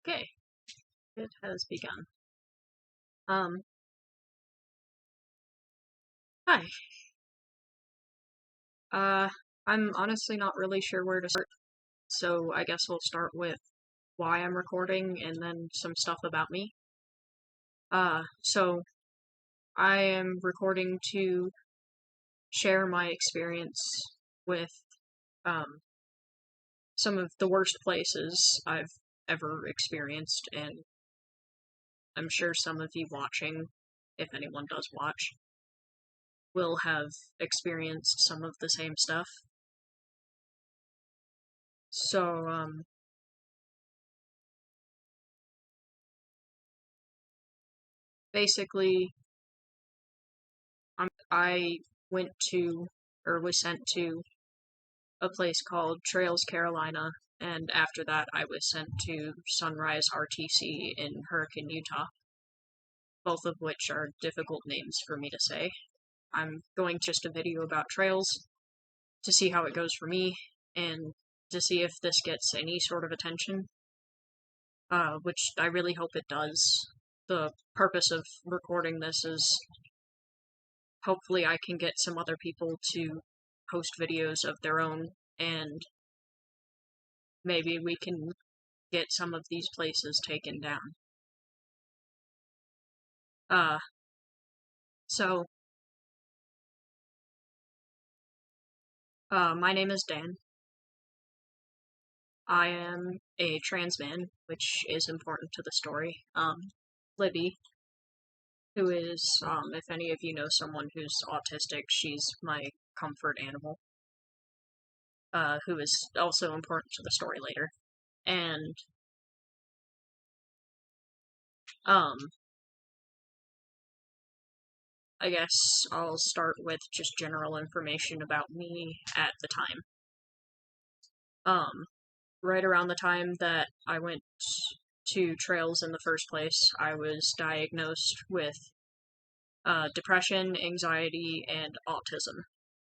Okay, it has begun. Um, Hi. Uh, I'm honestly not really sure where to start, so I guess we'll start with why I'm recording and then some stuff about me. So I am recording to share my experience with, um, some of the worst places I've ever experienced, and I'm sure some of you watching, if anyone does watch, will have experienced some of the same stuff. So, basically, I went to, or was sent to, a place called Trails, Carolina, and after that, I was sent to Sunrise RTC in Hurricane, Utah, both of which are difficult names for me to say. I'm going just a video about Trails to see how it goes for me, and to see if this gets any sort of attention, which I really hope it does. The purpose of recording this is hopefully I can get some other people to post videos of their own, and maybe we can get some of these places taken down. Uh, so, my name is Dan. I am a trans man, which is important to the story. Libby, who is, if any of you know someone who's autistic, she's my comfort animal, who is also important to the story later. And, um, I guess I'll start with just general information about me at the time. Right around the time that I went to Trails in the first place, I was diagnosed with depression, anxiety, and autism,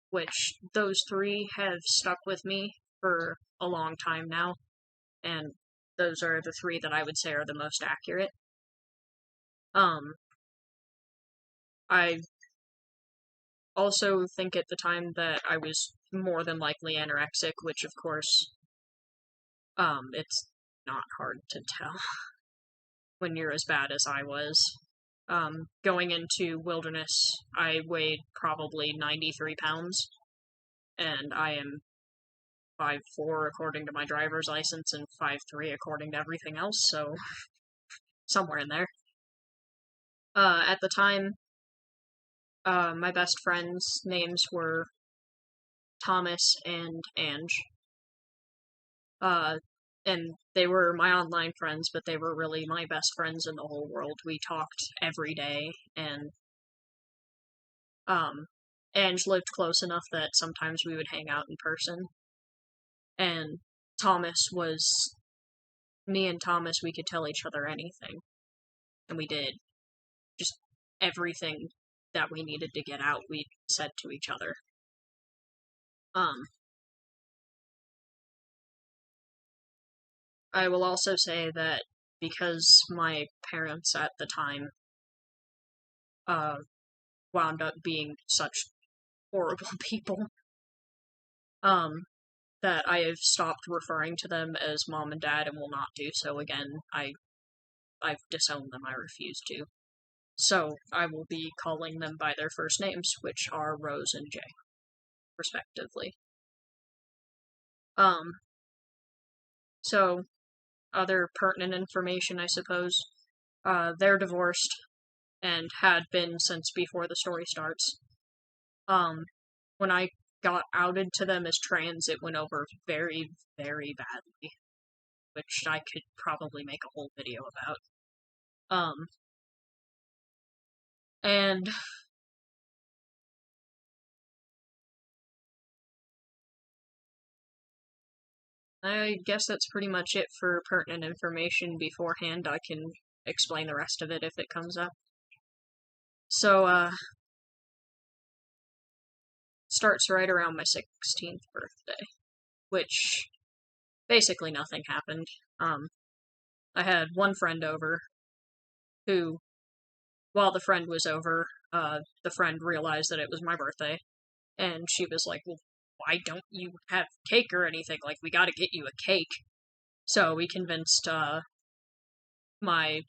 which those three have stuck with me for a long time now, and those are the three that I would say are the most accurate. I also think at the time that I was more than likely anorexic, which of course, it's not hard to tell when you're as bad as I was. Going into Wilderness, I weighed probably 93 pounds, and I am 5'4" according to my driver's license and 5'3" according to everything else, so somewhere in there. At the time, my best friends' names were Thomas and Ange. And they were my online friends, but they were really my best friends in the whole world. We talked every day, and Ange lived close enough that sometimes we would hang out in person. And Thomas was, me and Thomas, we could tell each other anything. And we did. Just everything that we needed to get out, we said to each other. I will also say that because my parents at the time, wound up being such horrible people, that I have stopped referring to them as mom and dad and will not do so again. I've disowned them, I refuse to. So I will be calling them by their first names, which are Rose and Jay, respectively. Um, so other pertinent information, I suppose. They're divorced and had been since before the story starts. When I got outed to them as trans, it went over very, very badly, which I could probably make a whole video about. And I guess that's pretty much it for pertinent information beforehand. I can explain the rest of it if it comes up. So, starts right around my 16th birthday, which basically nothing happened. I had one friend over who, while the friend was over, the friend realized that it was my birthday, and she was like, well, why don't you have cake or anything? Like, we gotta get you a cake. So my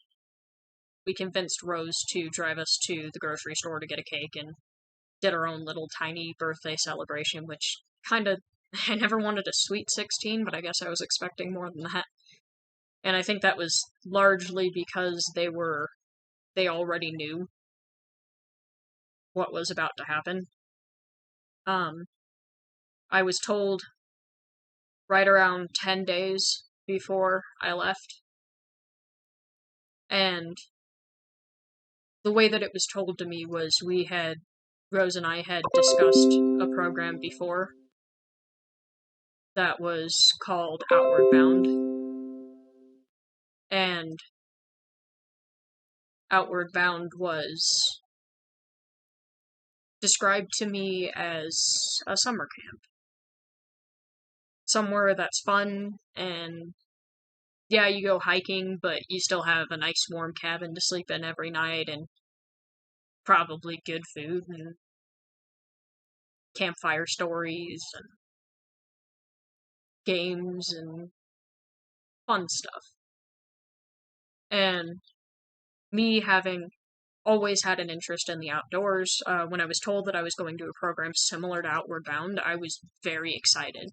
we convinced Rose to drive us to the grocery store to get a cake and did our own little tiny birthday celebration, which kind of, I never wanted a sweet 16, but I guess I was expecting more than that. And I think that was largely because they already knew what was about to happen. I was told right around 10 days before I left, and the way that it was told to me was Rose and I had discussed a program before that was called Outward Bound, and Outward Bound was described to me as a summer camp. Somewhere that's fun, and yeah, you go hiking, but you still have a nice warm cabin to sleep in every night, and probably good food, and campfire stories, and games, and fun stuff. And me having always had an interest in the outdoors, when I was told that I was going to a program similar to Outward Bound, I was very excited.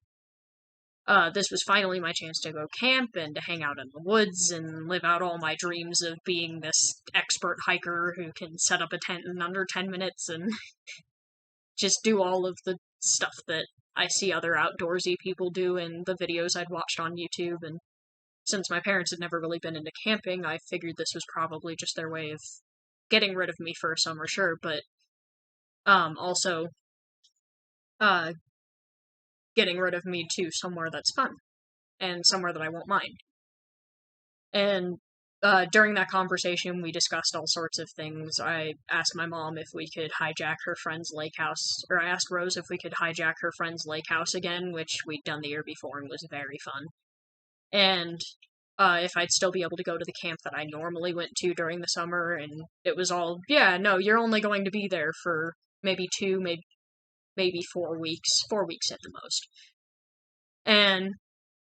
This was finally my chance to go camp and to hang out in the woods and live out all my dreams of being this expert hiker who can set up a tent in under 10 minutes and just do all of the stuff that I see other outdoorsy people do in the videos I'd watched on YouTube. And since my parents had never really been into camping, I figured this was probably just their way of getting rid of me for a summer, sure, but also getting rid of me to somewhere that's fun and somewhere that I won't mind. And during that conversation, we discussed all sorts of things. I asked my mom if we could hijack her friend's lake house, or I asked Rose if we could hijack her friend's lake house again, which we'd done the year before and was very fun. And if I'd still be able to go to the camp that I normally went to during the summer, and it was all, yeah, no, you're only going to be there for maybe 2, maybe 4 weeks, 4 weeks at the most. And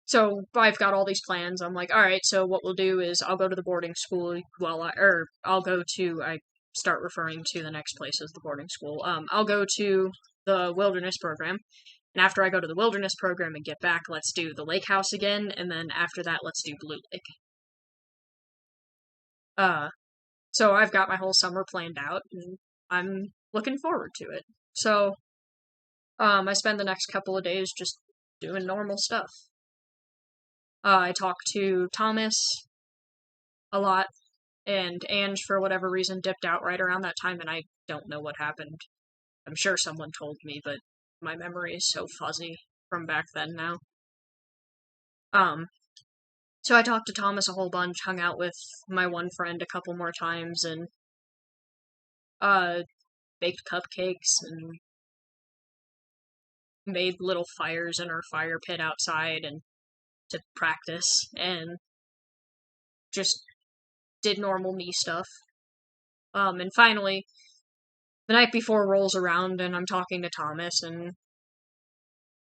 so I've got all these plans. I'm like, all right, so what we'll do is I'll go to the boarding school. I start referring to the next place as the boarding school. I'll go to the wilderness program. And after I go to the wilderness program and get back, let's do the lake house again. And then after that, let's do Blue Lake. So I've got my whole summer planned out and I'm looking forward to it. So, I spend the next couple of days just doing normal stuff. I talk to Thomas a lot, and Ange, for whatever reason, dipped out right around that time, and I don't know what happened. I'm sure someone told me, but my memory is so fuzzy from back then now. So I talked to Thomas a whole bunch, hung out with my one friend a couple more times, and, baked cupcakes, and made little fires in our fire pit outside, and to practice, and just did normal me stuff. And finally, the night before rolls around and I'm talking to Thomas and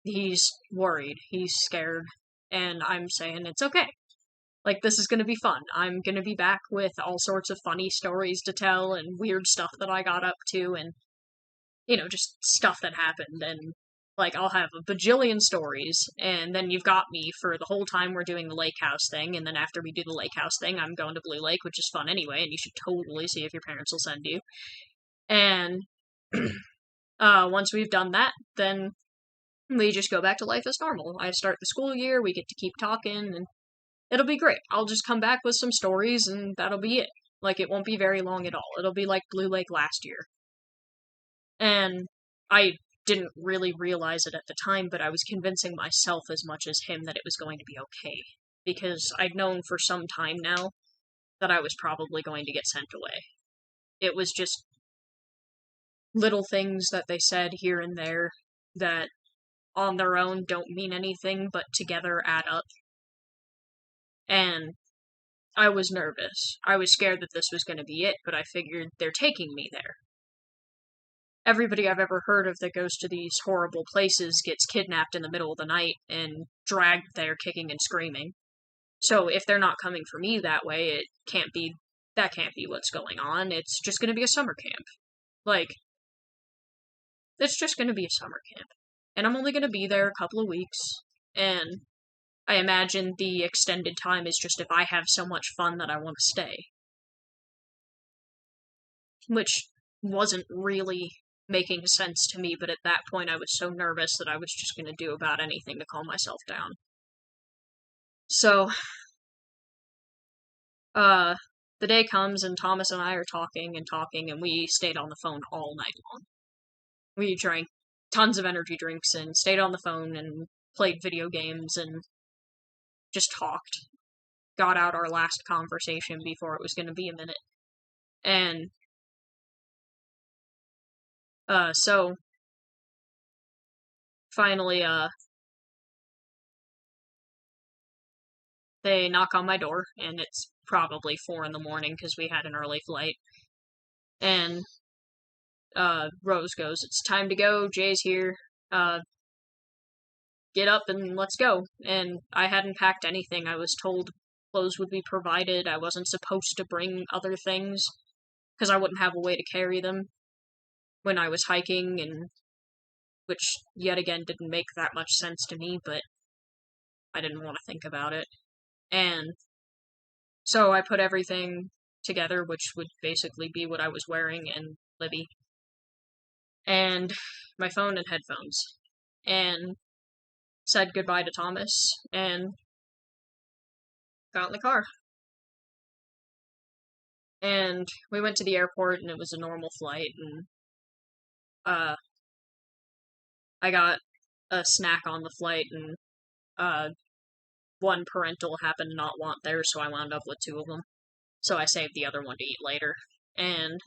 he's worried, he's scared, and I'm saying it's okay. Like, this is gonna be fun. I'm gonna be back with all sorts of funny stories to tell and weird stuff that I got up to and, just stuff that happened, and like, I'll have a bajillion stories, and then you've got me for the whole time we're doing the lake house thing, and then after we do the lake house thing, I'm going to Blue Lake, which is fun anyway, and you should totally see if your parents will send you. And once we've done that, then we just go back to life as normal. I start the school year, we get to keep talking, and it'll be great. I'll just come back with some stories, and that'll be it. Like, it won't be very long at all. It'll be like Blue Lake last year. And I didn't really realize it at the time, but I was convincing myself as much as him that it was going to be okay. Because I'd known for some time now that I was probably going to get sent away. It was just little things that they said here and there that on their own don't mean anything, but together add up. And I was nervous. I was scared that this was going to be it, but I figured they're taking me there. Everybody I've ever heard of that goes to these horrible places gets kidnapped in the middle of the night and dragged there kicking and screaming. So if they're not coming for me that way, that can't be what's going on. It's just going to be a summer camp. Like, it's just going to be a summer camp. And I'm only going to be there a couple of weeks, and I imagine the extended time is just if I have so much fun that I want to stay. Which wasn't really making sense to me, but at that point I was so nervous that I was just going to do about anything to calm myself down. So, the day comes and Thomas and I are talking, and we stayed on the phone all night long. We drank tons of energy drinks and stayed on the phone and played video games and just talked. Got out our last conversation before it was going to be a minute. And, so, finally, they knock on my door, and it's probably 4 in the morning because we had an early flight. And, Rose goes, "It's time to go, Jay's here, get up and let's go." And I hadn't packed anything. I was told clothes would be provided. I wasn't supposed to bring other things, because I wouldn't have a way to carry them when I was hiking, and which, yet again, didn't make that much sense to me, but I didn't want to think about it. And so I put everything together, which would basically be what I was wearing, and Libby, and my phone and headphones, and said goodbye to Thomas, and got in the car. And we went to the airport, and it was a normal flight, and, I got a snack on the flight, and, one parental happened to not want theirs, so I wound up with 2 of them. So I saved the other one to eat later. And,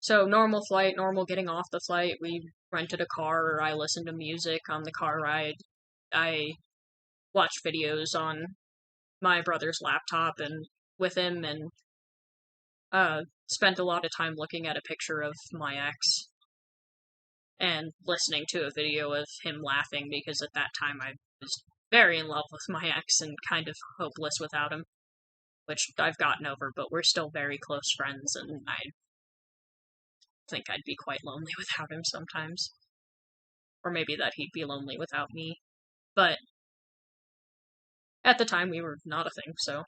so normal flight, normal getting off the flight, we rented a car, or I listened to music on the car ride. I watched videos on my brother's laptop and with him, and, spent a lot of time looking at a picture of my ex and listening to a video of him laughing, because at that time I was very in love with my ex and kind of hopeless without him, which I've gotten over, but we're still very close friends, and I think I'd be quite lonely without him sometimes. Or maybe that he'd be lonely without me. But at the time we were not a thing, so.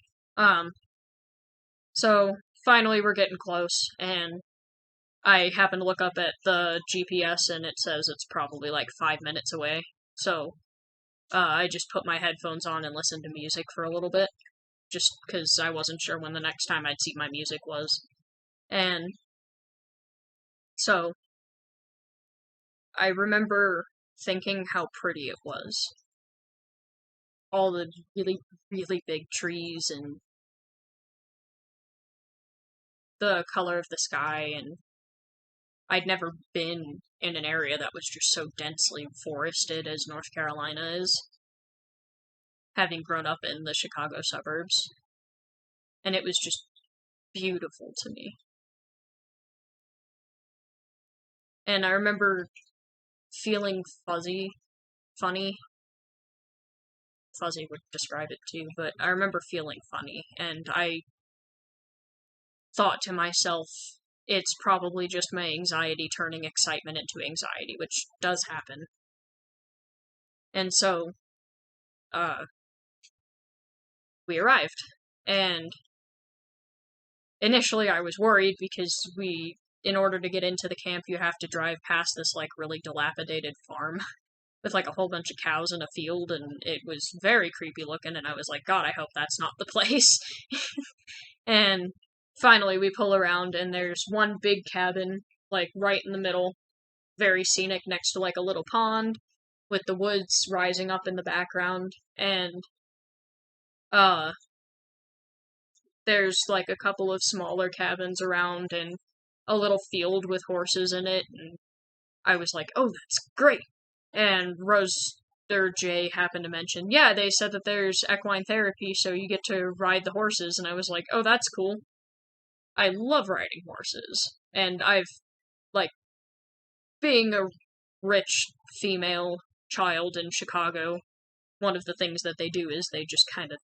So finally we're getting close, and I happen to look up at the GPS, and it says it's probably like 5 minutes away. So, I just put my headphones on and listened to music for a little bit, just because I wasn't sure when the next time I'd see my music was. And so, I remember thinking how pretty it was. All the really, really big trees, and the color of the sky, and I'd never been in an area that was just so densely forested as North Carolina is, having grown up in the Chicago suburbs. And it was just beautiful to me. And I remember feeling funny. Fuzzy would describe it too, but I remember feeling funny, and I thought to myself, it's probably just my anxiety turning excitement into anxiety, which does happen. And so, we arrived, and initially I was worried because in order to get into the camp, you have to drive past this, like, really dilapidated farm with, like, a whole bunch of cows in a field, and it was very creepy looking, and I was like, God, I hope that's not the place. And finally, we pull around, and there's one big cabin, like, right in the middle, very scenic, next to, like, a little pond, with the woods rising up in the background, and, there's, like, a couple of smaller cabins around, and a little field with horses in it, and I was like, oh, that's great! And Rose Jay happened to mention, yeah, they said that there's equine therapy, so you get to ride the horses, and I was like, oh, that's cool. I love riding horses, and I've, like, being a rich female child in Chicago, one of the things that they do is they just kind of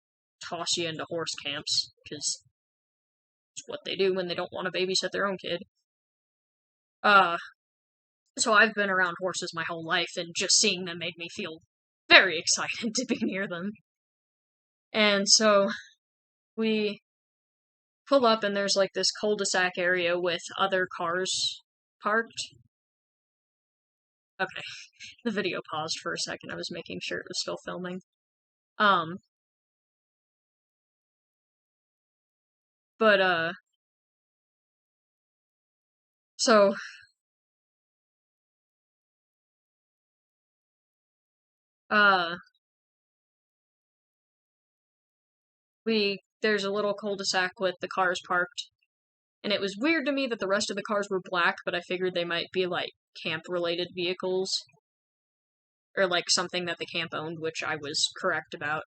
toss you into horse camps, because it's what they do when they don't want to babysit their own kid. So I've been around horses my whole life, and just seeing them made me feel very excited to be near them. And so we pull up, and there's like this cul-de-sac area with other cars parked. Okay, the video paused for a second. I was making sure it was still filming. So there's a little cul-de-sac with the cars parked, and it was weird to me that the rest of the cars were black, but I figured they might be like camp-related vehicles, or like something that the camp owned, which I was correct about.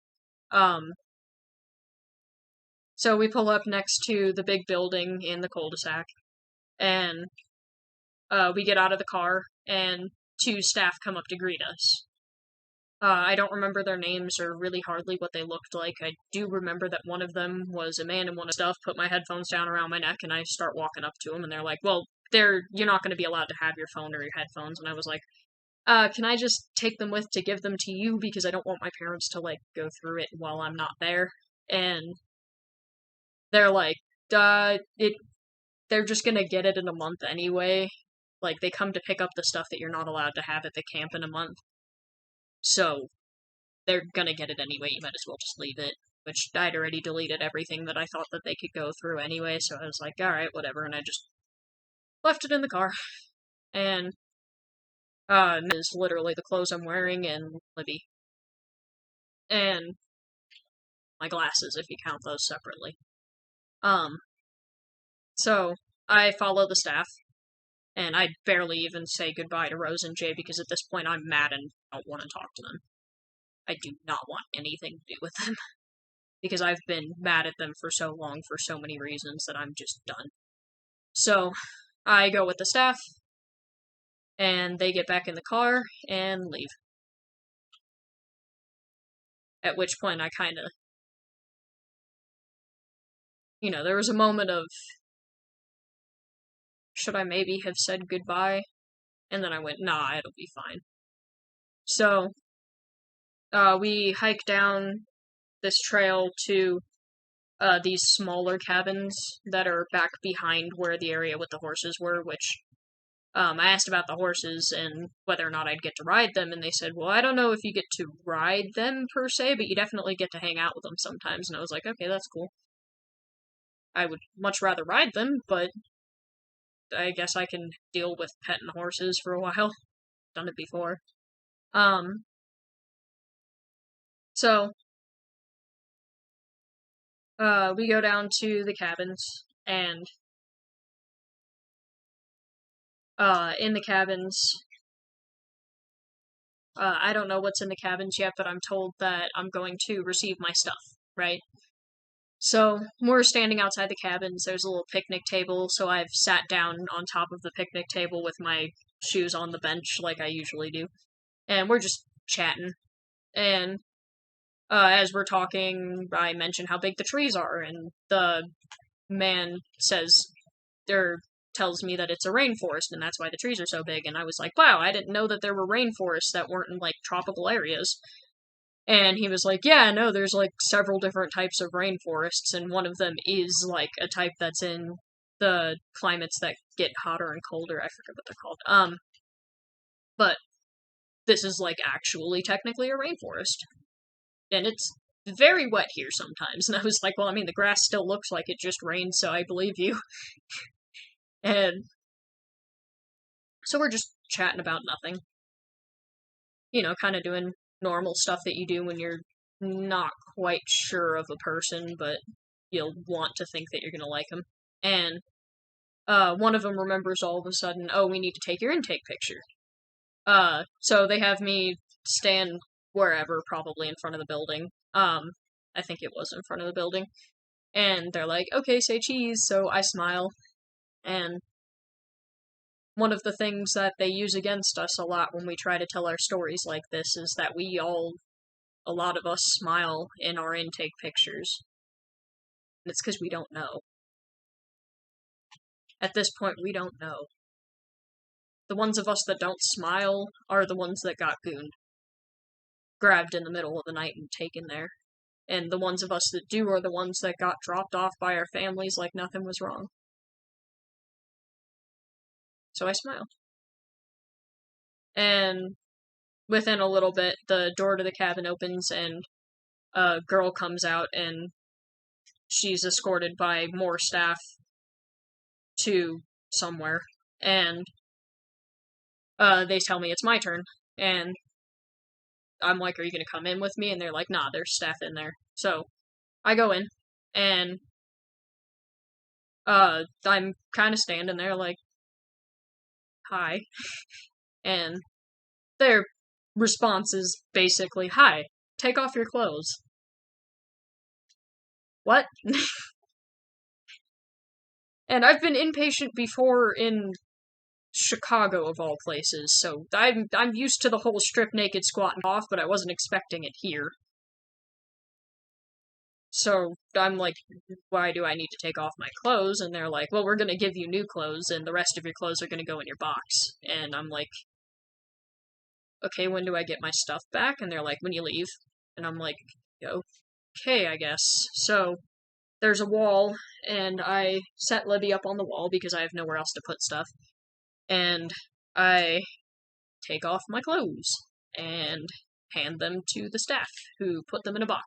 So we pull up next to the big building in the cul-de-sac, and we get out of the car, and two staff come up to greet us. I don't remember their names or really hardly what they looked like. I do remember that one of them was a man in one of stuff, put my headphones down around my neck, and I start walking up to him, and they're like, well, you're not going to be allowed to have your phone or your headphones, and I was like, can I just take them to give them to you, because I don't want my parents to, like, go through it while I'm not there, and they're like, they're just gonna get it in a month anyway. Like, they come to pick up the stuff that you're not allowed to have at the camp in a month. So, they're gonna get it anyway, you might as well just leave it. Which, I'd already deleted everything that I thought that they could go through anyway, so I was like, alright, whatever, and I just left it in the car. And, is literally the clothes I'm wearing, and Libby. And my glasses, if you count those separately. So, I follow the staff, and I barely even say goodbye to Rose and Jay, because at this point I'm mad and don't want to talk to them. I do not want anything to do with them. Because I've been mad at them for so long for so many reasons that I'm just done. So, I go with the staff, and they get back in the car and leave. At which point I kind of, there was a moment of, should I maybe have said goodbye? And then I went, nah, it'll be fine. So, we hike down this trail to these smaller cabins that are back behind where the area with the horses were, which I asked about the horses and whether or not I'd get to ride them, and they said, well, I don't know if you get to ride them per se, but you definitely get to hang out with them sometimes, and I was like, okay, that's cool. I would much rather ride them, but I guess I can deal with petting horses for a while. Done it before. So, we go down to the cabins, and, in the cabins, I don't know what's in the cabins yet, but I'm told that I'm going to receive my stuff, right? So, we're standing outside the cabins, there's a little picnic table, so I've sat down on top of the picnic table with my shoes on the bench, like I usually do, and we're just chatting, and, as we're talking, I mention how big the trees are, and the man tells me that it's a rainforest, and that's why the trees are so big, and I was like, wow, I didn't know that there were rainforests that weren't in, like, tropical areas. And he was like, yeah, no, there's, like, several different types of rainforests, and one of them is, like, a type that's in the climates that get hotter and colder. I forget what they're called. But this is, like, actually technically a rainforest. And it's very wet here sometimes. And I was like, well, I mean, the grass still looks like it just rained, so I believe you. And so we're just chatting about nothing. Kind of doing normal stuff that you do when you're not quite sure of a person, but you'll want to think that you're going to like them. And one of them remembers all of a sudden, oh, we need to take your intake picture. So they have me stand wherever, probably in front of the building. I think it was in front of the building. And they're like, okay, say cheese, so I smile. And one of the things that they use against us a lot when we try to tell our stories like this is that a lot of us smile in our intake pictures. And it's because we don't know. At this point, we don't know. The ones of us that don't smile are the ones that got gooned. Grabbed in the middle of the night and taken there. And the ones of us that do are the ones that got dropped off by our families like nothing was wrong. So I smiled. And within a little bit, the door to the cabin opens and a girl comes out and she's escorted by more staff to somewhere. And they tell me it's my turn. And I'm like, are you going to come in with me? And they're like, nah, there's staff in there. So I go in and I'm kind of standing there like, hi. And their response is basically, hi, take off your clothes. What? And I've been inpatient before in Chicago, of all places, so I'm used to the whole strip naked squatting off, but I wasn't expecting it here. So I'm like, why do I need to take off my clothes? And they're like, well, we're gonna give you new clothes, and the rest of your clothes are gonna go in your box. And I'm like, okay, when do I get my stuff back? And they're like, when you leave. And I'm like, okay, I guess. So there's a wall, and I set Libby up on the wall because I have nowhere else to put stuff. And I take off my clothes and hand them to the staff, who put them in a box.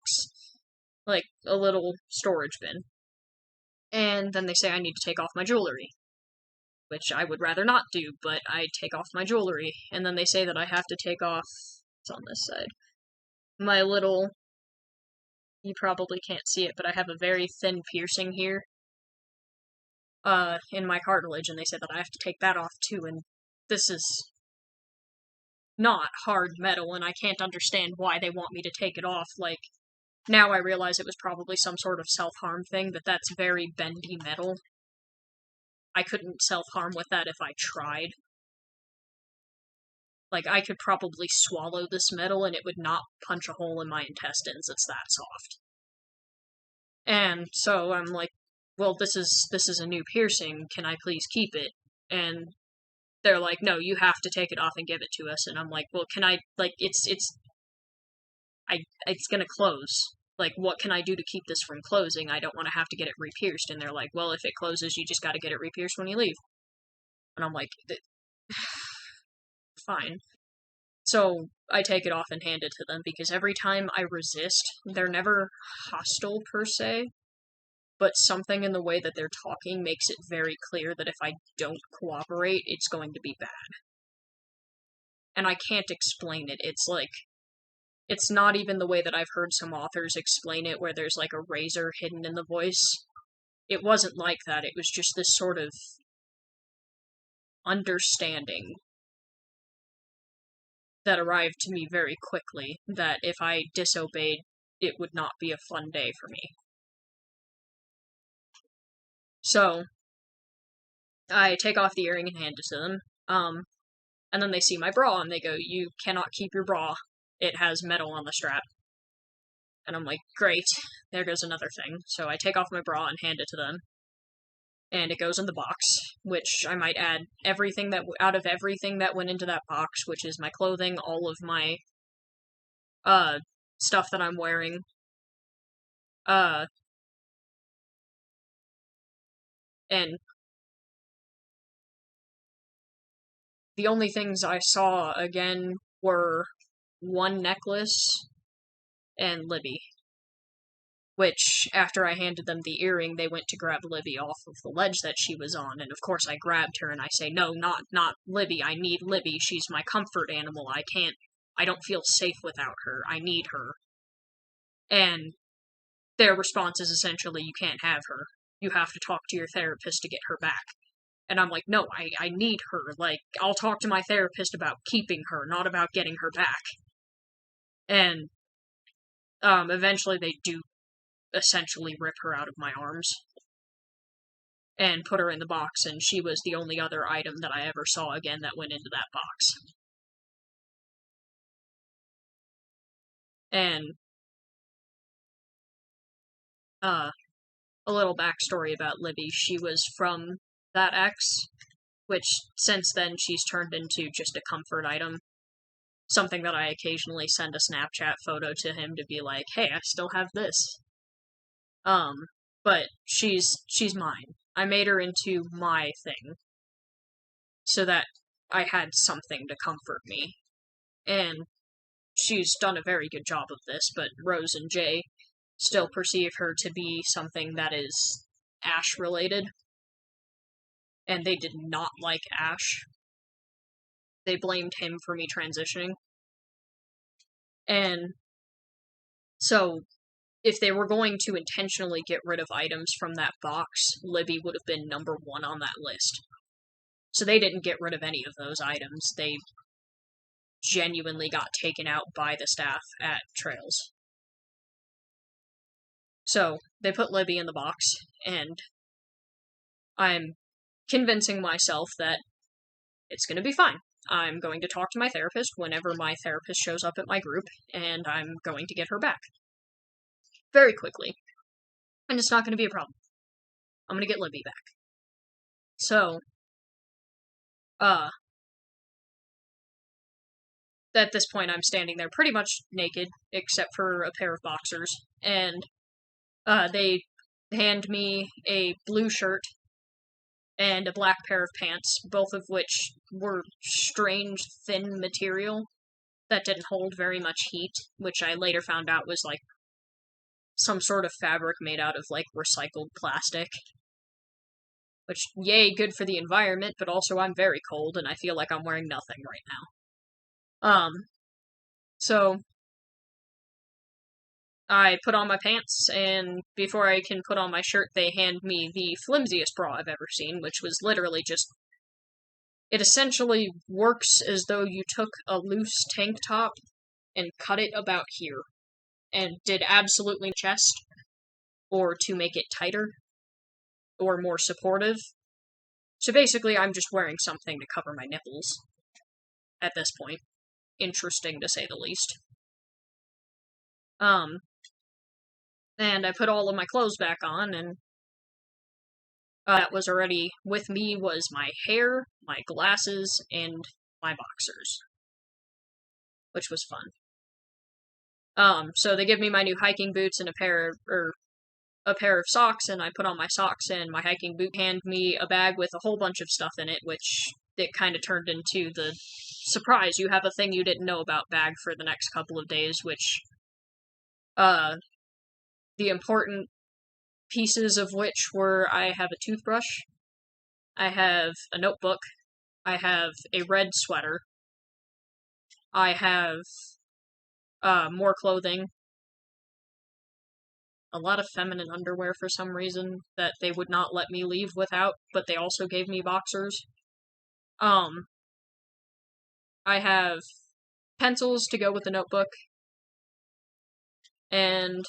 Like a little storage bin. And then they say I need to take off my jewelry, which I would rather not do, but I take off my jewelry. And then they say that I have to take off, it's on this side, my little, you probably can't see it, but I have a very thin piercing here, in my cartilage, and they said that I have to take that off too, and this is not hard metal, and I can't understand why they want me to take it off. Like, now I realize it was probably some sort of self-harm thing, but that's very bendy metal. I couldn't self-harm with that if I tried. Like, I could probably swallow this metal and it would not punch a hole in my intestines, it's that soft. And so I'm like, well, this is a new piercing, can I please keep it? And they're like, no, you have to take it off and give it to us. And I'm like, well, can I, like, it's gonna close. Like, what can I do to keep this from closing? I don't want to have to get it re-pierced. And they're like, well, if it closes, you just gotta get it re-pierced when you leave. And I'm like, fine. So I take it off and hand it to them, because every time I resist, they're never hostile per se, but something in the way that they're talking makes it very clear that if I don't cooperate, it's going to be bad. And I can't explain it. It's like, it's not even the way that I've heard some authors explain it, where there's like a razor hidden in the voice. It wasn't like that. It was just this sort of understanding that arrived to me very quickly, that if I disobeyed, it would not be a fun day for me. So, I take off the earring and hand it to them, and then they see my bra, and they go, you cannot keep your bra. It has metal on the strap. And I'm like, great, there goes another thing. So I take off my bra and hand it to them. And it goes in the box, which I might add out of everything that went into that box, which is my clothing, all of my, stuff that I'm wearing, and the only things I saw again were one necklace and Libby. Which, after I handed them the earring, they went to grab Libby off of the ledge that she was on, and of course I grabbed her and I say, no, not Libby, I need Libby, she's my comfort animal, I don't feel safe without her, I need her. And their response is essentially, you can't have her, you have to talk to your therapist to get her back. And I'm like, no, I need her, like, I'll talk to my therapist about keeping her, not about getting her back. And eventually they do essentially rip her out of my arms and put her in the box, and she was the only other item that I ever saw again that went into that box. And a little backstory about Libby. She was from that ex, which since then she's turned into just a comfort item. Something that I occasionally send a Snapchat photo to him to be like, hey, I still have this. But she's mine. I made her into my thing so that I had something to comfort me. And she's done a very good job of this, but Rose and Jay still perceive her to be something that is Ash related. And they did not like Ash. They blamed him for me transitioning. And so, if they were going to intentionally get rid of items from that box, Libby would have been number 1 on that list. So they didn't get rid of any of those items. They genuinely got taken out by the staff at Trails. So, they put Libby in the box, and I'm convincing myself that it's going to be fine. I'm going to talk to my therapist whenever my therapist shows up at my group, and I'm going to get her back. Very quickly. And it's not going to be a problem. I'm going to get Libby back. So, at this point, I'm standing there pretty much naked, except for a pair of boxers, and they hand me a blue shirt and a black pair of pants, both of which were strange, thin material that didn't hold very much heat, which I later found out was, like, some sort of fabric made out of, like, recycled plastic. Which, yay, good for the environment, but also I'm very cold, and I feel like I'm wearing nothing right now. So I put on my pants, and before I can put on my shirt, they hand me the flimsiest bra I've ever seen, which was literally just... It essentially works as though you took a loose tank top and cut it about here, and did absolutely chest, or to make it tighter, or more supportive. So basically, I'm just wearing something to cover my nipples at this point. Interesting, to say the least. And I put all of my clothes back on, and that was already with me was my hair, my glasses, and my boxers, which was fun. So they give me my new hiking boots and a pair of socks, and I put on my socks and my hiking boot. Hand me a bag with a whole bunch of stuff in it, which it kind of turned into the surprise, you have a thing you didn't know about bag for the next couple of days, which, the important pieces of which were I have a toothbrush, I have a notebook, I have a red sweater, I have, more clothing, a lot of feminine underwear for some reason that they would not let me leave without, but they also gave me boxers. I have pencils to go with the notebook, and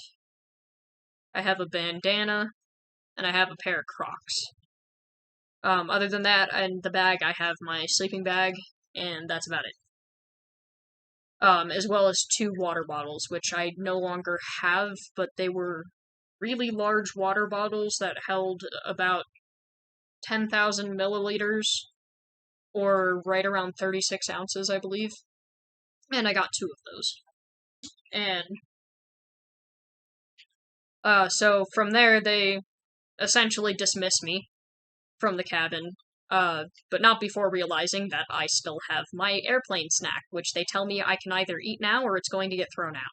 I have a bandana, and I have a pair of Crocs. Other than that, in the bag, I have my sleeping bag, and that's about it. As well as 2 water bottles, which I no longer have, but they were really large water bottles that held about 10,000 milliliters, or right around 36 ounces, I believe. And I got 2 of those. And, so from there, they essentially dismiss me from the cabin, but not before realizing that I still have my airplane snack, which they tell me I can either eat now or it's going to get thrown out.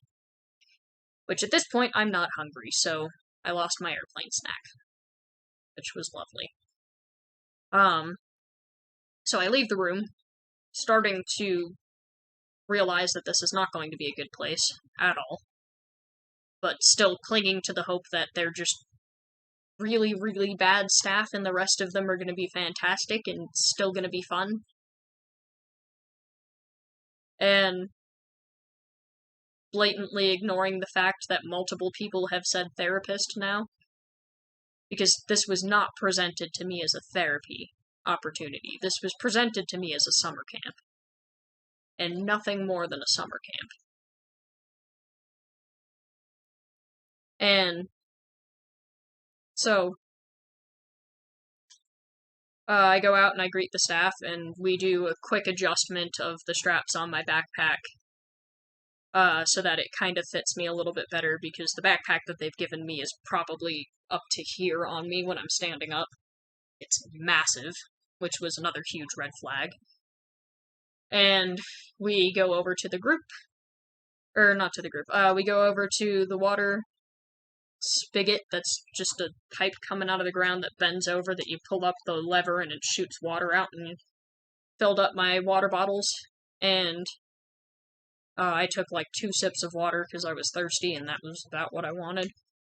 Which at this point, I'm not hungry, so I lost my airplane snack, which was lovely. So I leave the room, starting to realize that this is not going to be a good place at all, but still clinging to the hope that they're just really, really bad staff and the rest of them are going to be fantastic and still going to be fun. And blatantly ignoring the fact that multiple people have said therapist now. Because this was not presented to me as a therapy opportunity. This was presented to me as a summer camp. And nothing more than a summer camp. And so I go out and I greet the staff, and we do a quick adjustment of the straps on my backpack so that it kind of fits me a little bit better, because the backpack that they've given me is probably up to here on me when I'm standing up. It's massive, which was another huge red flag. And we go over to the group. Or not to the group. We go over to the water spigot that's just a pipe coming out of the ground that bends over, that you pull up the lever and it shoots water out, and filled up my water bottles, and I took like 2 sips of water because I was thirsty and that was about what I wanted.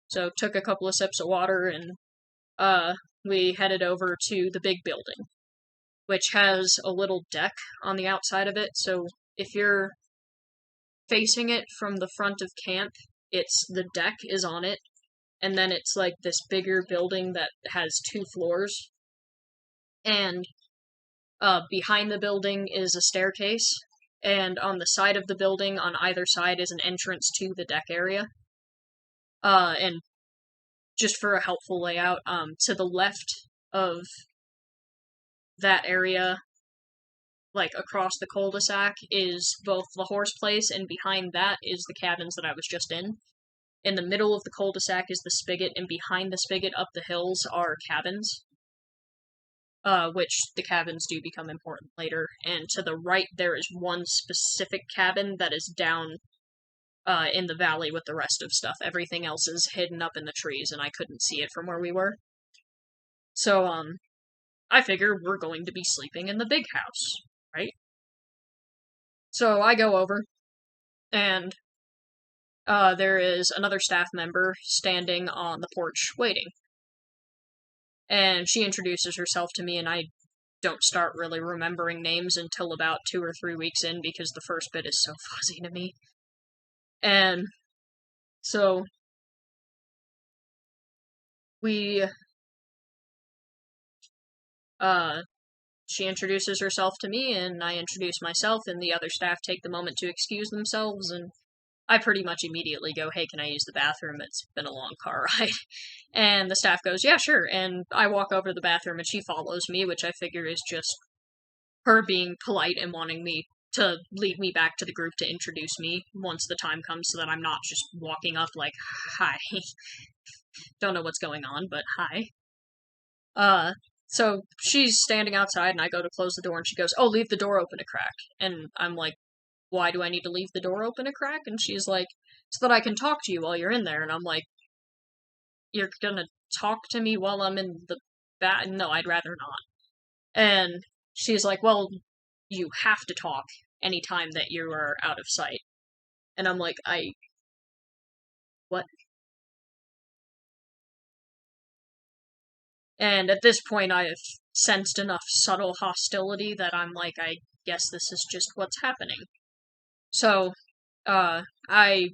So took a couple of sips of water, and we headed over to the big building, which has a little deck on the outside of it. So if you're facing it from the front of camp, the deck is on it, and then it's like this bigger building that has 2 floors. And behind the building is a staircase, and on the side of the building, on either side, is an entrance to the deck area. And just for a helpful layout, to the left of that area, like across the cul-de-sac, is both the horse place, and behind that is the cabins that I was just in. In the middle of the cul-de-sac is the spigot, and behind the spigot up the hills are cabins. Which the cabins do become important later. And to the right there is one specific cabin that is down in the valley with the rest of stuff. Everything else is hidden up in the trees, and I couldn't see it from where we were. So, I figure we're going to be sleeping in the big house, right? So I go over, and there is another staff member standing on the porch waiting. And she introduces herself to me, and I don't start really remembering names until about 2 or 3 weeks in, because the first bit is so fuzzy to me. And so she introduces herself to me, and I introduce myself, and the other staff take the moment to excuse themselves, and I pretty much immediately go, hey, can I use the bathroom? It's been a long car ride. And the staff goes, yeah, sure. And I walk over to the bathroom, and she follows me, which I figure is just her being polite and wanting me to lead me back to the group to introduce me once the time comes, so that I'm not just walking up like, hi. Don't know what's going on, but hi. So she's standing outside, and I go to close the door, and she goes, oh, leave the door open a crack. And I'm like, why do I need to leave the door open a crack? And she's like, so that I can talk to you while you're in there. And I'm like, you're gonna talk to me while I'm in the No, I'd rather not. And she's like, well, you have to talk anytime that you are out of sight. And I'm like, what? And at this point, I have sensed enough subtle hostility that I'm like, I guess this is just what's happening. So, I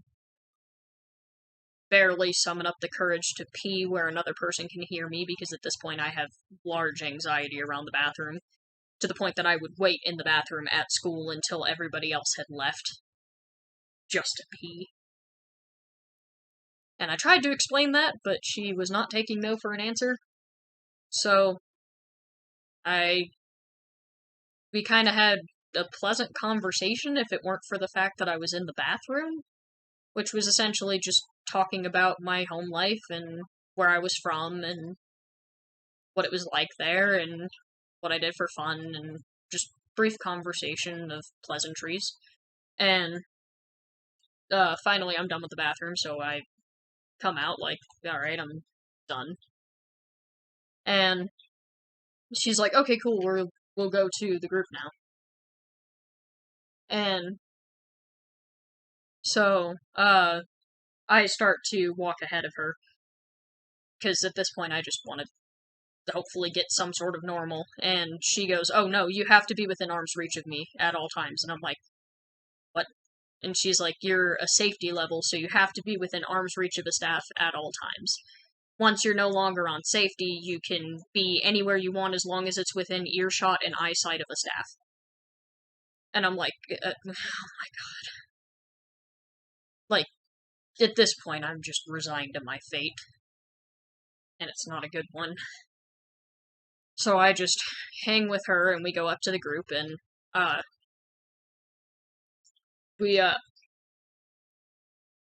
barely summon up the courage to pee where another person can hear me, because at this point I have large anxiety around the bathroom, to the point that I would wait in the bathroom at school until everybody else had left, just to pee. And I tried to explain that, but she was not taking no for an answer. So, we kind of had a pleasant conversation if it weren't for the fact that I was in the bathroom, which was essentially just talking about my home life and where I was from and what it was like there and what I did for fun, and just brief conversation of pleasantries. And finally I'm done with the bathroom, so I come out like, alright, I'm done. And she's like, okay, cool, we'll go to the group now. And so, I start to walk ahead of her, because at this point I just wanted to hopefully get some sort of normal. And she goes, oh no, you have to be within arm's reach of me at all times. And I'm like, what? And she's like, you're a safety level, so you have to be within arm's reach of a staff at all times. Once you're no longer on safety, you can be anywhere you want as long as it's within earshot and eyesight of a staff. And I'm like, oh my god. Like, at this point, I'm just resigned to my fate. And it's not a good one. So I just hang with her, and we go up to the group, and,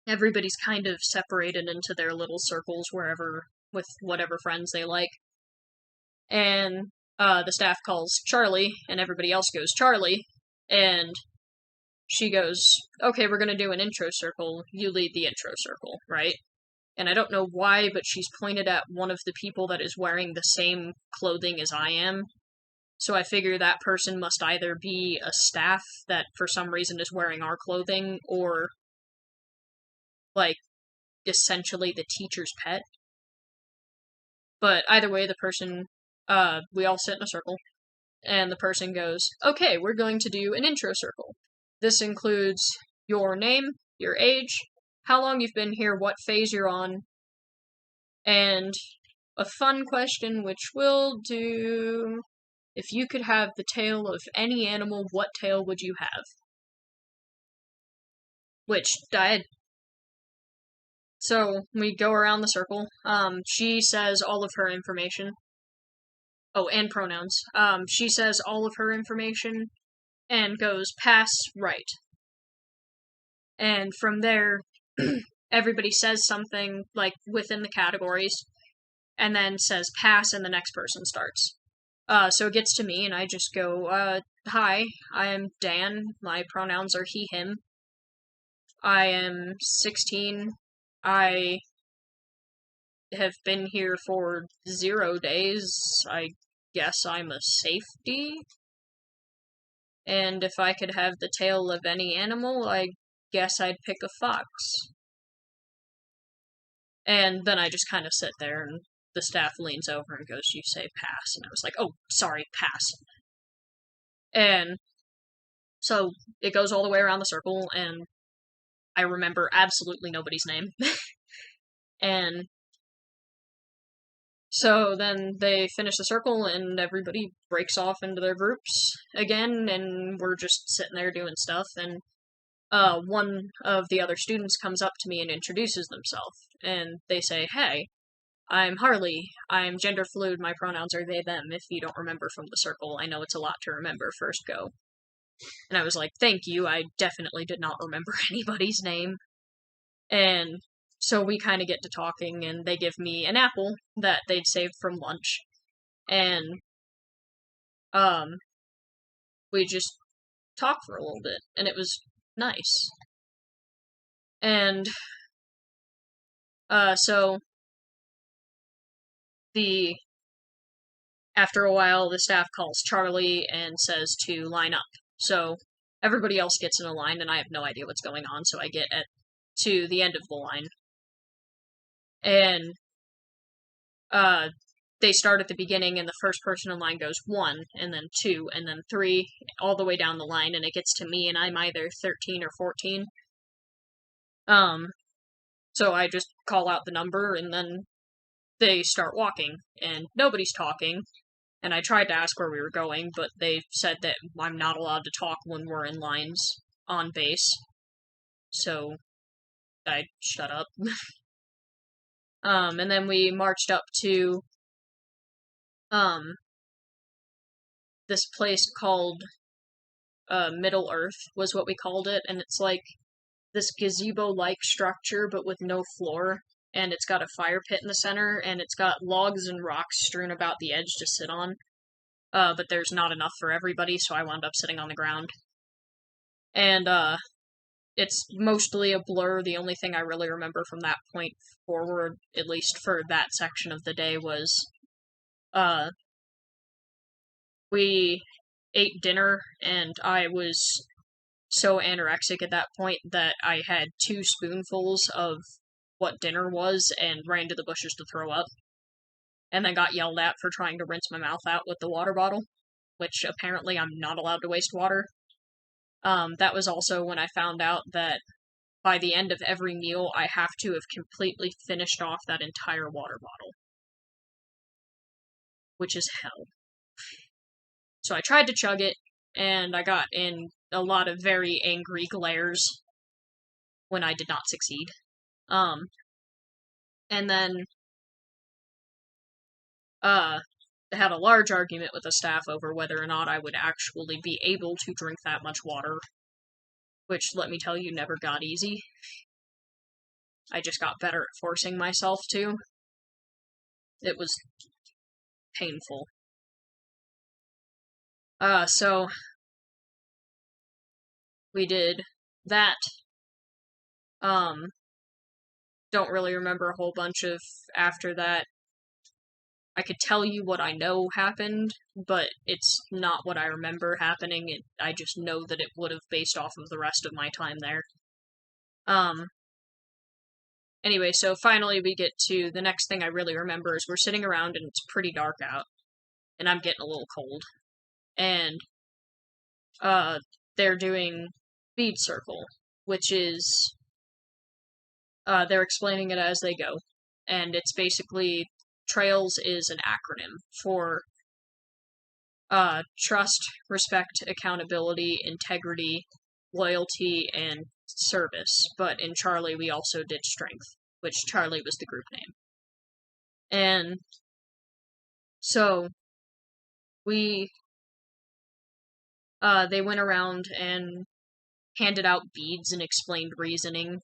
everybody's kind of separated into their little circles wherever, with whatever friends they like. And, the staff calls Charlie, and everybody else goes, Charlie, and she goes, okay, we're gonna do an intro circle, you lead the intro circle, right? And I don't know why, but she's pointed at one of the people that is wearing the same clothing as I am. So I figure that person must either be a staff that for some reason is wearing our clothing, or, like, essentially the teacher's pet. But either way, the person, we all sit in a circle, and the person goes, okay, we're going to do an intro circle. This includes your name, your age, how long you've been here, what phase you're on, and a fun question which we'll do: if you could have the tail of any animal, what tail would you have? Which, so we go around the circle. She says all of her information. Oh, and pronouns. She says all of her information and goes pass, right. And from there, everybody says something, like, within the categories, and then says pass, and the next person starts. So it gets to me, and I just go, hi, I am Dan. My pronouns are he, him. I am 16. I have been here for 0 days. I guess I'm a safety. And if I could have the tail of any animal, I guess I'd pick a fox. And then I just kind of sit there, and the staff leans over and goes, you say pass. And I was like, oh, sorry, pass. And so it goes all the way around the circle, and I remember absolutely nobody's name. And so then they finish the circle, and everybody breaks off into their groups again, and we're just sitting there doing stuff, and one of the other students comes up to me and introduces themselves, and they say, hey, I'm Harley, I'm gender fluid, my pronouns are they, them, if you don't remember from the circle. I know it's a lot to remember first go. And I was like, thank you, I definitely did not remember anybody's name. And so we kind of get to talking, and they give me an apple that they'd saved from lunch. And, we just talk for a little bit, and it was nice. And, so after a while, the staff calls Charlie and says to line up. So everybody else gets in a line, and I have no idea what's going on, so I get to the end of the line. And, they start at the beginning, and the first person in line goes 1, and then 2, and then 3, all the way down the line, and it gets to me, and I'm either 13 or 14. So I just call out the number, and then they start walking, and nobody's talking, and I tried to ask where we were going, but they said that I'm not allowed to talk when we're in lines on base, so I shut up. And then we marched up to, this place called, Middle Earth, was what we called it, and it's like this gazebo-like structure, but with no floor, and it's got a fire pit in the center, and it's got logs and rocks strewn about the edge to sit on, but there's not enough for everybody, so I wound up sitting on the ground. And, it's mostly a blur. The only thing I really remember from that point forward, at least for that section of the day, was, we ate dinner, and I was so anorexic at that point that I had 2 spoonfuls of what dinner was and ran to the bushes to throw up, and then got yelled at for trying to rinse my mouth out with the water bottle, which apparently I'm not allowed to waste water. That was also when I found out that by the end of every meal, I have to have completely finished off that entire water bottle, which is hell. So I tried to chug it, and I got in a lot of very angry glares when I did not succeed. And then, had a large argument with the staff over whether or not I would actually be able to drink that much water, which, let me tell you, never got easy. I just got better at forcing myself to. It was painful. So we did that. Don't really remember a whole bunch of after that. I could tell you what I know happened, but it's not what I remember happening. I just know that it would have based off of the rest of my time there. Anyway, so finally we get to the next thing I really remember is we're sitting around and it's pretty dark out, and I'm getting a little cold. And, they're doing bead circle, which is, they're explaining it as they go. And it's basically, TRAILS is an acronym for, trust, respect, accountability, integrity, loyalty, and service. But in Charlie, we also did strength, which Charlie was the group name. And so they went around and handed out beads and explained reasoning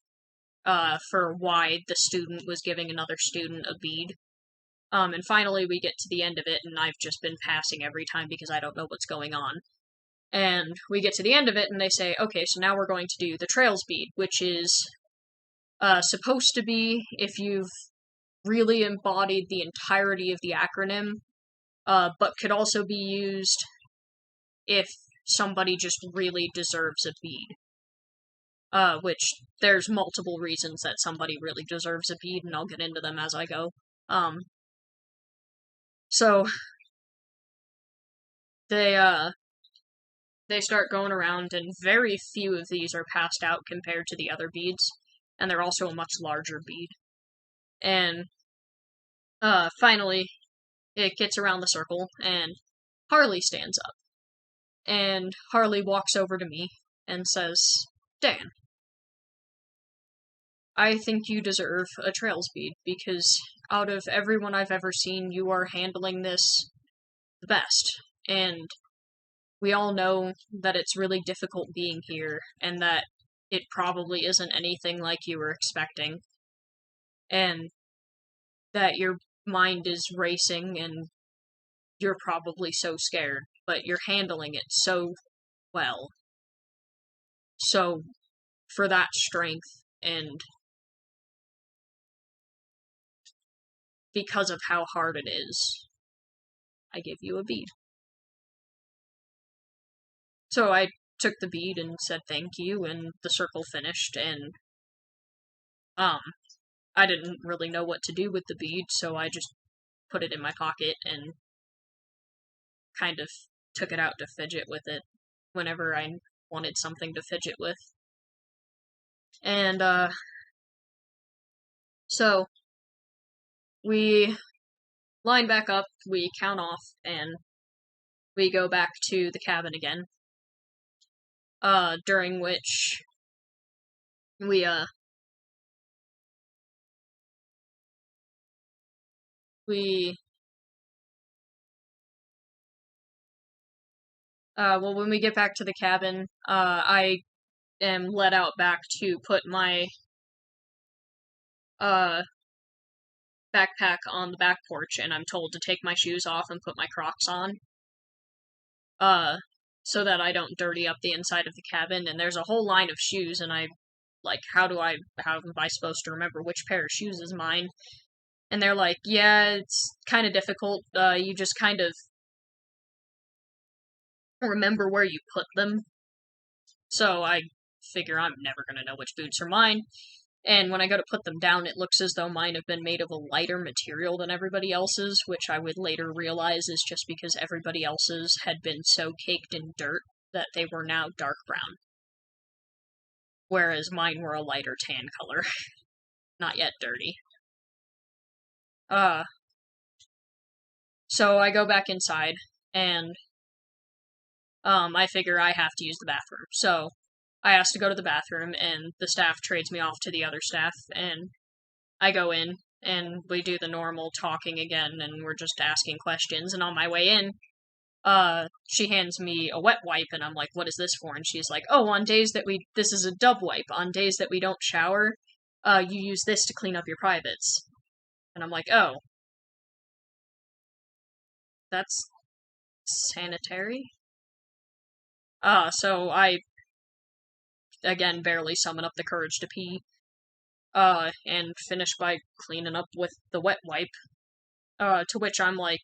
for why the student was giving another student a bead. And finally we get to the end of it, and I've just been passing every time because I don't know what's going on. And we get to the end of it, and they say, okay, so now we're going to do the TRAILS bead, which is supposed to be if you've really embodied the entirety of the acronym, but could also be used if somebody just really deserves a bead. Which there's multiple reasons that somebody really deserves a bead, and I'll get into them as I go. So they start going around, and very few of these are passed out compared to the other beads, and they're also a much larger bead. And finally, it gets around the circle, and Harley stands up. And Harley walks over to me and says, Dan, I think you deserve a TRAILS bead, because out of everyone I've ever seen, you are handling this the best. And we all know that it's really difficult being here, and that it probably isn't anything like you were expecting. And that your mind is racing, and you're probably so scared, but you're handling it so well. So, for that strength, and because of how hard it is, I give you a bead. So I took the bead and said thank you, and the circle finished, and I didn't really know what to do with the bead, so I just put it in my pocket and kind of took it out to fidget with it whenever I wanted something to fidget with. And, so we line back up, we count off, and we go back to the cabin again. During which we, well, when we get back to the cabin, I am let out back to put my, backpack on the back porch, and I'm told to take my shoes off and put my Crocs on, so that I don't dirty up the inside of the cabin. And there's a whole line of shoes, and I, like, how am I supposed to remember which pair of shoes is mine? And they're like, yeah, it's kind of difficult, you just kind of remember where you put them. So I figure I'm never gonna know which boots are mine. And when I go to put them down, it looks as though mine have been made of a lighter material than everybody else's, which I would later realize is just because everybody else's had been so caked in dirt that they were now dark brown. whereas mine were a lighter tan color. Not yet dirty. So I go back inside, and I figure I have to use the bathroom. So I ask to go to the bathroom, and the staff trades me off to the other staff, and I go in, and we do the normal talking again, and we're just asking questions, and on my way in, she hands me a wet wipe, and I'm like, what is this for? And she's like, oh, on days that this is a dub wipe. On days that we don't shower, you use this to clean up your privates. And I'm like, oh, that's sanitary? So I, again, barely summon up the courage to pee, and finish by cleaning up with the wet wipe, to which I'm like,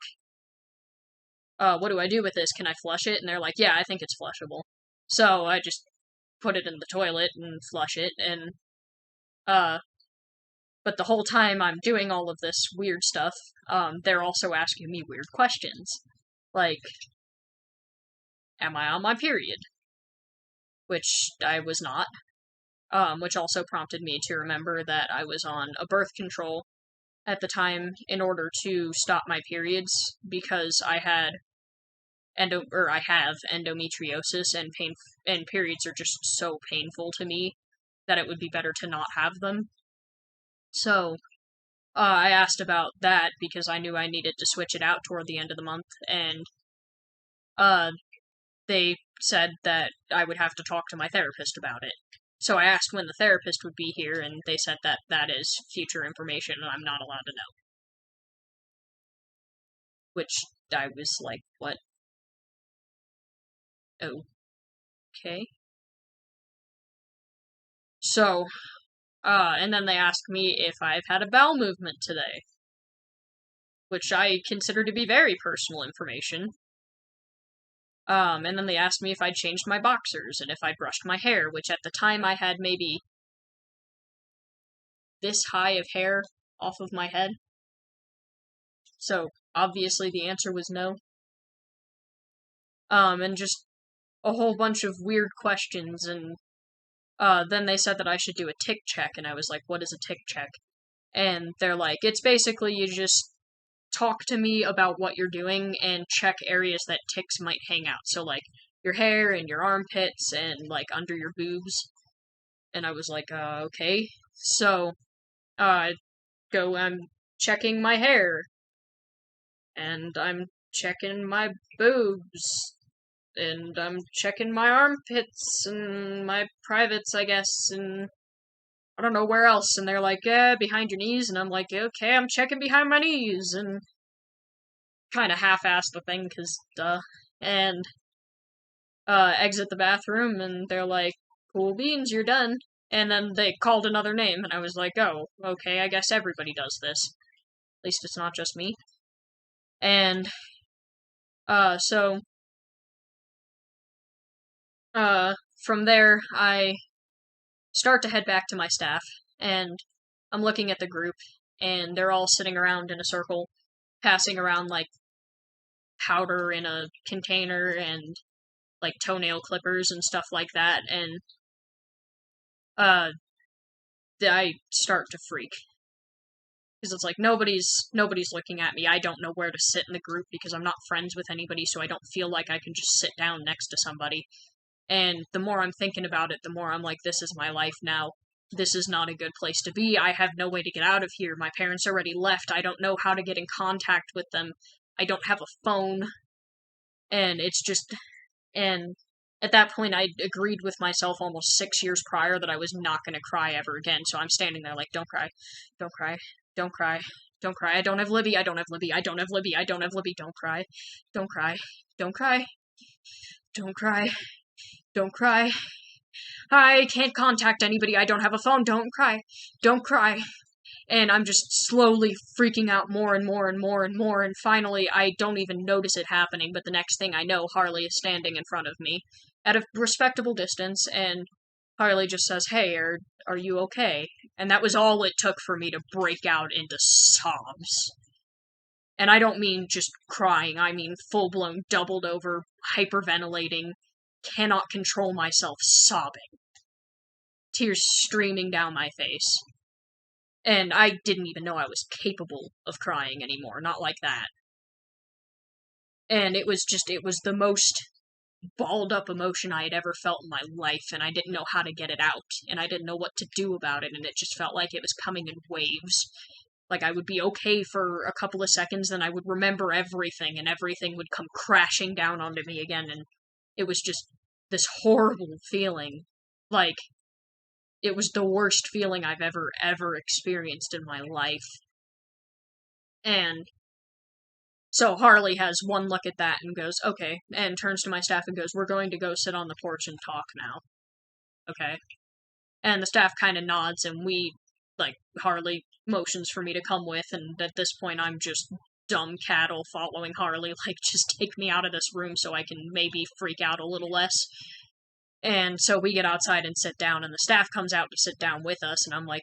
what do I do with this? Can I flush it? And they're like, yeah, I think it's flushable. So I just put it in the toilet and flush it, and, but the whole time I'm doing all of this weird stuff, they're also asking me weird questions. Like, am I on my period? Which I was not. Which also prompted me to remember that I was on a birth control at the time in order to stop my periods, because I have endometriosis, and periods are just so painful to me that it would be better to not have them. So, I asked about that because I knew I needed to switch it out toward the end of the month, and, they said that I would have to talk to my therapist about it. So I asked when the therapist would be here, and they said that that is future information and I'm not allowed to know. Which I was like, what? Okay. So, and then they asked me if I've had a bowel movement today, which I consider to be very personal information. And then they asked me if I'd changed my boxers and if I'd brushed my hair, which at the time I had maybe this high of hair off of my head. So, obviously the answer was no. And just a whole bunch of weird questions, and, then they said that I should do a tick check, and I was like, what is a tick check? And they're like, it's basically you just talk to me about what you're doing and check areas that ticks might hang out. So, like, your hair and your armpits and, like, under your boobs. And I was like, okay. So, I'm checking my hair. And I'm checking my boobs. And I'm checking my armpits and my privates, I guess, and I don't know where else. And they're like, yeah, behind your knees. And I'm like, okay, I'm checking behind my knees. And kind of half-assed the thing, because duh. And, exit the bathroom, and they're like, cool beans, you're done. And then they called another name, and I was like, oh, okay, I guess everybody does this. At least it's not just me. And, so, from there, I start to head back to my staff, and I'm looking at the group, and they're all sitting around in a circle, passing around, like, powder in a container, and, like, toenail clippers and stuff like that, and, I start to freak. Because it's like, nobody's looking at me, I don't know where to sit in the group because I'm not friends with anybody, so I don't feel like I can just sit down next to somebody. And the more I'm thinking about it, the more I'm like, this is my life now. This is not a good place to be. I have no way to get out of here. My parents already left. I don't know how to get in contact with them. I don't have a phone. And it's just... And at that point, I agreed with myself almost 6 years prior that I was not going to cry ever again. So I'm standing there like, don't cry. Don't cry. Don't cry. Don't cry. I don't have Libby. I don't have Libby. I don't have Libby. I don't have Libby. Don't cry. Don't cry. Don't cry. Don't cry. Don't cry. I can't contact anybody. I don't have a phone. Don't cry. Don't cry. And I'm just slowly freaking out more and more and more and more, and finally I don't even notice it happening, but the next thing I know, Harley is standing in front of me at a respectable distance, and Harley just says, hey, are you okay? And that was all it took for me to break out into sobs. And I don't mean just crying, I mean full-blown, doubled over, hyperventilating, cannot control myself sobbing. tears streaming down my face. And I didn't even know I was capable of crying anymore, not like that. And it was the most balled up emotion I had ever felt in my life, and I didn't know how to get it out, and I didn't know what to do about it, and it just felt like it was coming in waves. Like I would be okay for a couple of seconds, then I would remember everything, and everything would come crashing down onto me again, and it was just this horrible feeling. Like, it was the worst feeling I've ever experienced in my life. And so Harley has one look at that and goes, okay, and turns to my staff and goes, we're going to go sit on the porch and talk now. Okay. And the staff kind of nods, and Harley motions for me to come with, and at this point I'm just dumb cattle following Harley, like, just take me out of this room so I can maybe freak out a little less. And so we get outside and sit down, and the staff comes out to sit down with us, and I'm like,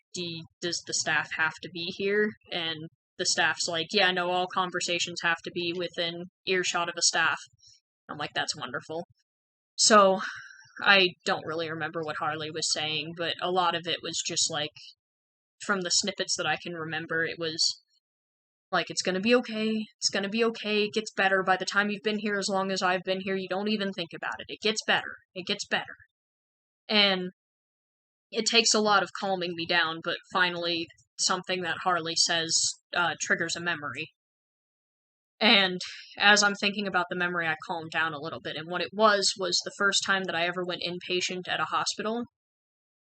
does the staff have to be here? And the staff's like, yeah, no, all conversations have to be within earshot of a staff. I'm like, that's wonderful. So I don't really remember what Harley was saying, but a lot of it was just like, from the snippets that I can remember, it was like, it's gonna be okay, it gets better. By the time you've been here as long as I've been here, you don't even think about it. It gets better. And it takes a lot of calming me down, but finally, something that Harley says triggers a memory. And as I'm thinking about the memory, I calmed down a little bit. And what it was the first time that I ever went inpatient at a hospital.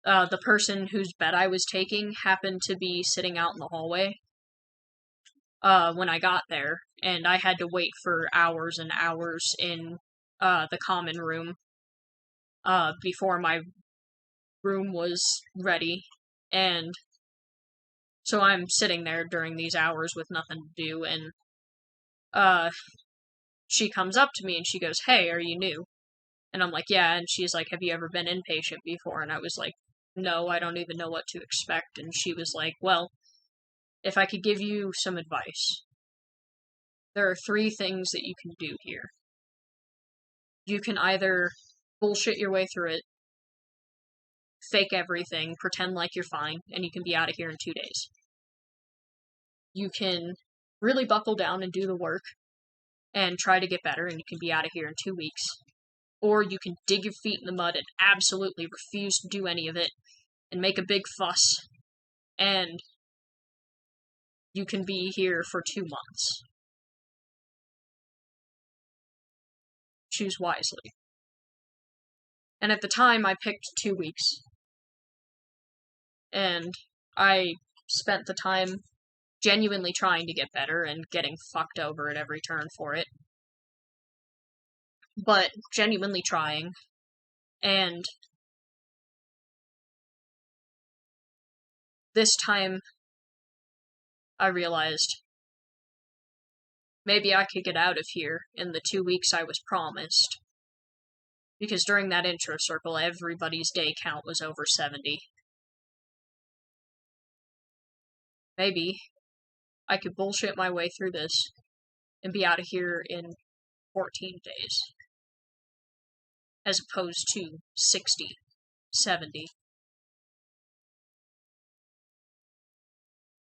The person whose bed I was taking happened to be sitting out in the hallway when I got there, and I had to wait for hours and hours in the common room before my room was ready. And so I'm sitting there during these hours with nothing to do, and she comes up to me and she goes, hey, are you new? And I'm like, yeah. And she's like, have you ever been inpatient before? And I was like, no, I don't even know what to expect. And she was like, well, if I could give you some advice, there are 3 things that you can do here. You can either bullshit your way through it, fake everything, pretend like you're fine, and you can be out of here in 2 days. You can really buckle down and do the work and try to get better, and you can be out of here in 2 weeks. Or you can dig your feet in the mud and absolutely refuse to do any of it and make a big fuss, and you can be here for 2 months. Choose wisely. And at the time, I picked 2 weeks. And I spent the time genuinely trying to get better and getting fucked over at every turn for it. But genuinely trying. And this time, I realized maybe I could get out of here in the 2 weeks I was promised. Because during that intro circle, everybody's day count was over 70. Maybe I could bullshit my way through this and be out of here in 14 days. As opposed to 60, 70.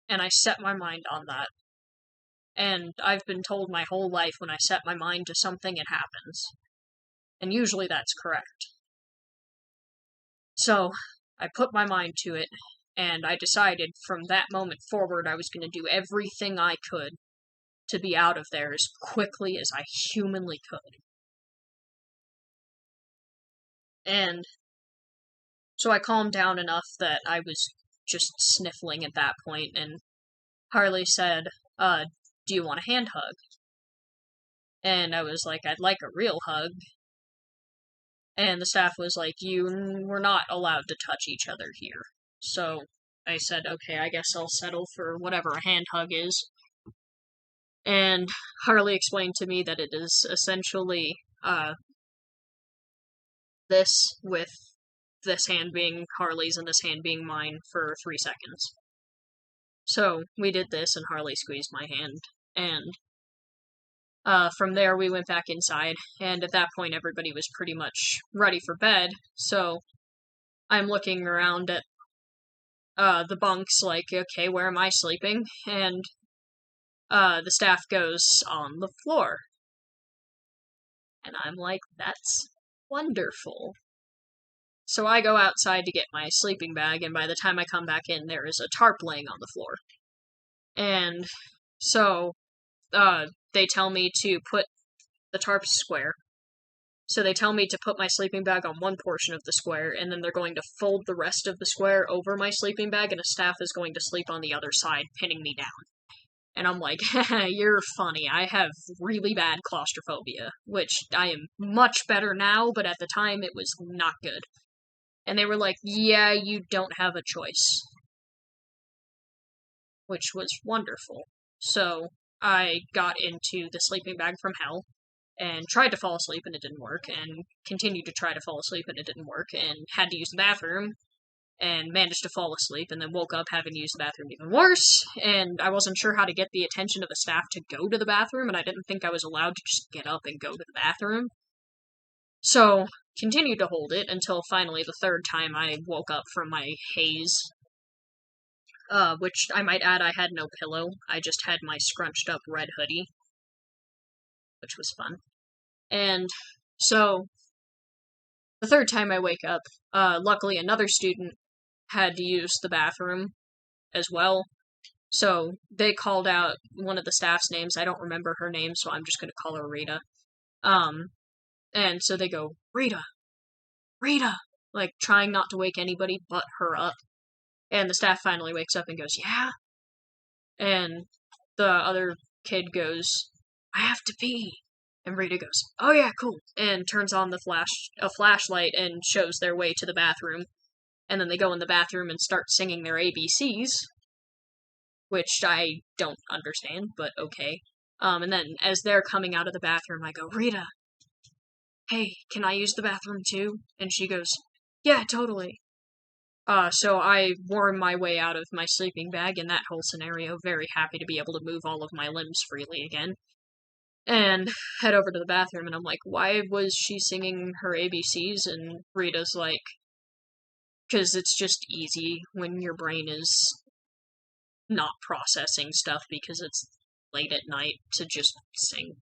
And I set my mind on that. And I've been told my whole life when I set my mind to something, it happens. And usually that's correct. So, I put my mind to it, and I decided from that moment forward I was going to do everything I could to be out of there as quickly as I humanly could. And so I calmed down enough that I was just sniffling at that point, and Harley said, do you want a hand hug? And I was like, I'd like a real hug. And the staff was like, we're not allowed to touch each other here. So I said, okay, I guess I'll settle for whatever a hand hug is. And Harley explained to me that it is essentially this, with this hand being Harley's and this hand being mine, for 3 seconds. So we did this, and Harley squeezed my hand, and from there we went back inside, and at that point everybody was pretty much ready for bed, so I'm looking around at the bunks, like, okay, where am I sleeping? And the staff goes, on the floor. And I'm like, that's wonderful. So I go outside to get my sleeping bag, and by the time I come back in, there is a tarp laying on the floor. And so they tell me to put the tarp square. So they tell me to put my sleeping bag on one portion of the square, and then they're going to fold the rest of the square over my sleeping bag, and a staff is going to sleep on the other side, pinning me down. And I'm like, you're funny. I have really bad claustrophobia, which I am much better now, but at the time it was not good. And they were like, yeah, you don't have a choice. Which was wonderful. So I got into the sleeping bag from hell, and tried to fall asleep and it didn't work, and continued to try to fall asleep and it didn't work, and had to use the bathroom, and managed to fall asleep, and then woke up having to use the bathroom even worse, and I wasn't sure how to get the attention of the staff to go to the bathroom, and I didn't think I was allowed to just get up and go to the bathroom. So, continued to hold it until finally the third time I woke up from my haze. Which I might add, I had no pillow. I just had my scrunched up red hoodie, which was fun. And so, the third time I wake up, luckily another student had to use the bathroom as well. So they called out one of the staff's names. I don't remember her name, so I'm just going to call her Rita. And so they go, Rita, Rita, like trying not to wake anybody but her up. And the staff finally wakes up and goes, yeah? And the other kid goes, I have to pee. And Rita goes, oh yeah, cool. And turns on a flashlight and shows their way to the bathroom. And then they go in the bathroom and start singing their ABCs, which I don't understand, but okay. And then as they're coming out of the bathroom, I go, Rita, hey, can I use the bathroom too? And she goes, yeah, totally. So I worm my way out of my sleeping bag in that whole scenario, very happy to be able to move all of my limbs freely again. And head over to the bathroom, and I'm like, why was she singing her ABCs? And Rita's like, because it's just easy when your brain is not processing stuff because it's late at night to just sing.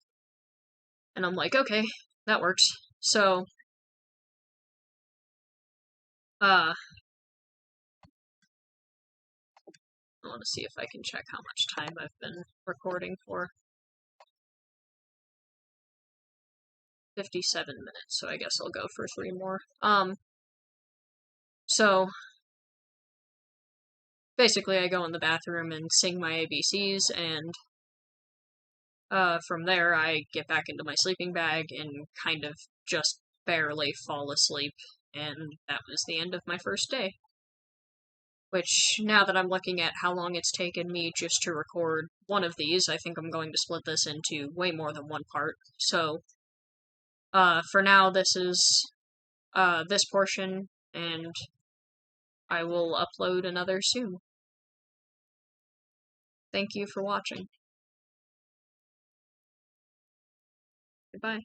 And I'm like, okay, that works. So, I want to see if I can check how much time I've been recording for. 57 minutes, so I guess I'll go for 3 more. So, basically I go in the bathroom and sing my ABCs, and from there I get back into my sleeping bag and kind of just barely fall asleep, and that was the end of my first day. Which, now that I'm looking at how long it's taken me just to record one of these, I think I'm going to split this into way more than one part. So, for now, this is, this portion, and I will upload another soon. Thank you for watching. Goodbye.